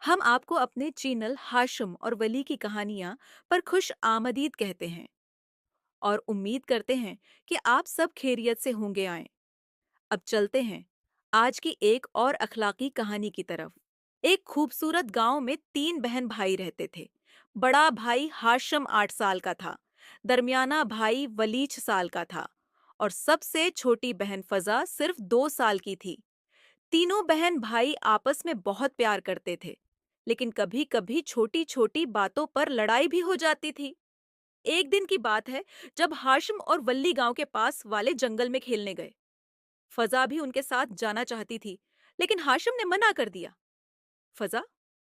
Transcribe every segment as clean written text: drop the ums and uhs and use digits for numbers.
हम आपको अपने चैनल हाशिम और वली की कहानियां पर खुश आमदीद कहते हैं और उम्मीद करते हैं कि आप सब खैरियत से होंगे आए। अब चलते हैं आज की एक और अखलाकी कहानी की तरफ। एक खूबसूरत गांव में तीन बहन भाई रहते थे। बड़ा भाई हाशिम 8 साल का था, दरमियाना भाई वली 6 साल का था और सबसे छोटी बहन फजा सिर्फ 2 साल की थी। तीनों बहन भाई आपस में बहुत प्यार करते थे, लेकिन कभी कभी छोटी छोटी बातों पर लड़ाई भी हो जाती थी। एक दिन की बात है जब हाशिम और वल्ली गांव के पास वाले जंगल में खेलने गए। फजा भी उनके साथ जाना चाहती थी, लेकिन हाशिम ने मना कर दिया। फजा,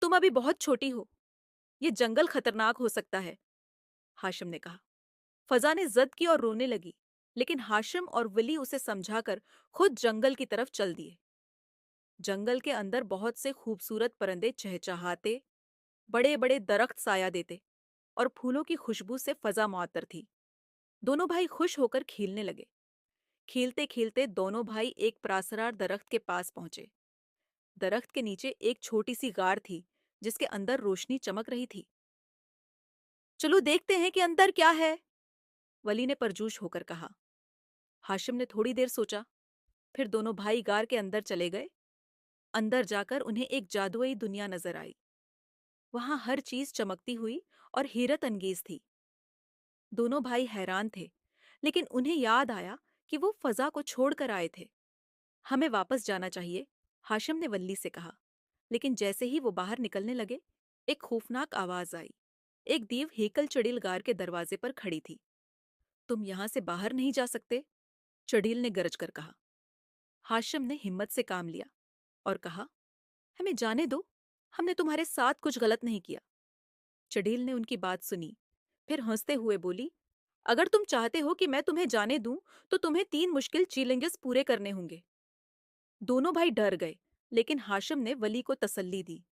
तुम अभी बहुत छोटी हो, ये जंगल खतरनाक हो सकता है, हाशिम ने कहा। फजा ने जिद की और रोने लगी, लेकिन हाशिम और वली उसे समझाकर खुद जंगल की तरफ चल दिए। जंगल के अंदर बहुत से खूबसूरत परिंदे चहचहाते, बड़े बड़े दरख्त साया देते और फूलों की खुशबू से फजा मुअत्तर थी। दोनों भाई खुश होकर खेलने लगे। खेलते खेलते दोनों भाई एक प्रासरार दरख्त के पास पहुंचे। दरख्त के नीचे एक छोटी सी गार थी, जिसके अंदर रोशनी चमक रही थी। चलो देखते हैं कि अंदर क्या है, वली ने परजोश होकर कहा। हाशिम ने थोड़ी देर सोचा, फिर दोनों भाई गार के अंदर चले गए। अंदर जाकर उन्हें एक जादुई दुनिया नजर आई। वहां हर चीज चमकती हुई और हैरत अंगेज थी। दोनों भाई हैरान थे, लेकिन उन्हें याद आया कि वो फजा को छोड़कर आए थे। हमें वापस जाना चाहिए, हाशिम ने वल्ली से कहा। लेकिन जैसे ही वो बाहर निकलने लगे, एक खौफनाक आवाज आई। एक दीव हेकल चड़ील गार के दरवाजे पर खड़ी थी। तुम यहां से बाहर नहीं जा सकते, चड़ील ने गरज कर कहा। हाशिम ने हिम्मत से काम लिया और कहा, हमें जाने दो, हमने तुम्हारे साथ कुछ गलत नहीं किया। चड़ील ने उनकी बात सुनी, फिर हंसते हुए बोली, अगर तुम चाहते हो कि मैं तुम्हें जाने दूं, तो तुम्हें 3 मुश्किल चैलेंजेस पूरे करने होंगे। दोनों भाई डर गए, लेकिन हाशिम ने वली को तसल्ली दी।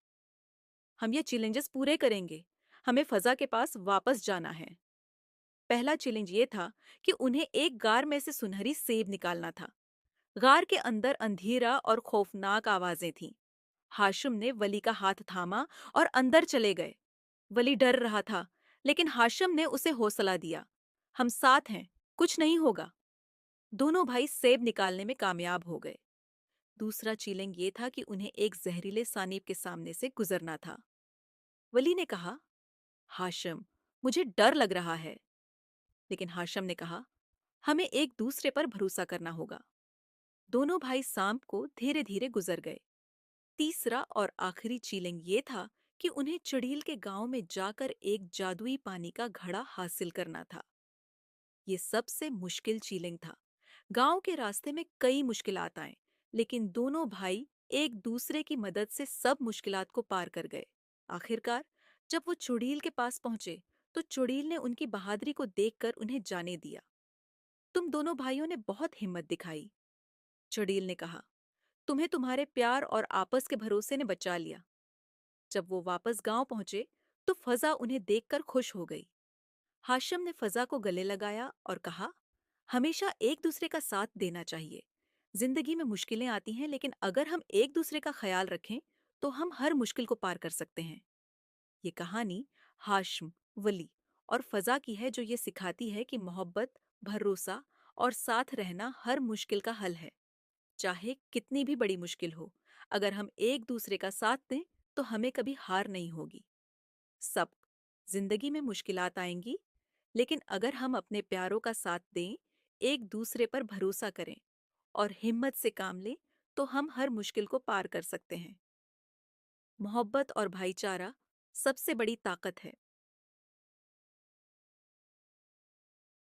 हम ये चैलेंजेस पूरे करेंगे, हमें फजा के पास वापस जाना है। पहला चैलेंज ये था कि उन्हें एक गार में से सुनहरी सेब निकालना था। गार के अंदर अंधेरा और खौफनाक आवाजें थीं। हाशिम ने वली का हाथ थामा और अंदर चले गए। वली डर रहा था, लेकिन हाशिम ने उसे हौसला दिया। हम साथ हैं, कुछ नहीं होगा। दोनों भाई सेब निकालने में कामयाब हो गए। दूसरा चैलेंज ये था कि उन्हें एक जहरीले सानीप के सामने से गुजरना था। वली ने कहा, हाशिम, मुझे डर लग रहा है। लेकिन हाशिम ने कहा, हमें एक दूसरे पर भरोसा करना होगा। दोनों भाई सांप को धीरे धीरे गुजर गए। तीसरा और आखिरी चैलेंज ये था कि उन्हें चड़ील के गांव में जाकर एक जादुई पानी का घड़ा हासिल करना था। ये सबसे मुश्किल चैलेंज था। गांव के रास्ते में कई मुश्किलात आए, लेकिन दोनों भाई एक दूसरे की मदद से सब मुश्किलात को पार कर गए। आखिरकार जब वो चुड़ील के पास पहुंचे, तो चुड़ील ने उनकी बहादुरी को देखकर उन्हें जाने दिया। तुम दोनों भाइयों ने बहुत हिम्मत दिखाई, चुड़ील ने कहा। तुम्हें तुम्हारे प्यार और आपस के भरोसे ने बचा लिया। जब वो वापस गांव पहुंचे, तो फजा उन्हें देखकर खुश हो गई। हाशिम ने फजा को गले लगाया और कहा, हमेशा एक दूसरे का साथ देना चाहिए। जिंदगी में मुश्किलें आती हैं, लेकिन अगर हम एक दूसरे का ख्याल रखें, तो हम हर मुश्किल को पार कर सकते हैं। ये कहानी हाशिम, वली और फजा की है, जो ये सिखाती है कि मोहब्बत, भरोसा और साथ रहना हर मुश्किल का हल है। चाहे कितनी भी बड़ी मुश्किल हो, अगर हम एक दूसरे का साथ दें, तो हमें कभी हार नहीं होगी। सब जिंदगी में मुश्किलात आएंगी, लेकिन अगर हम अपने प्यारों का साथ दें, एक दूसरे पर भरोसा करें और हिम्मत से काम लें, तो हम हर मुश्किल को पार कर सकते हैं। मोहब्बत और भाईचारा सबसे बड़ी ताकत है।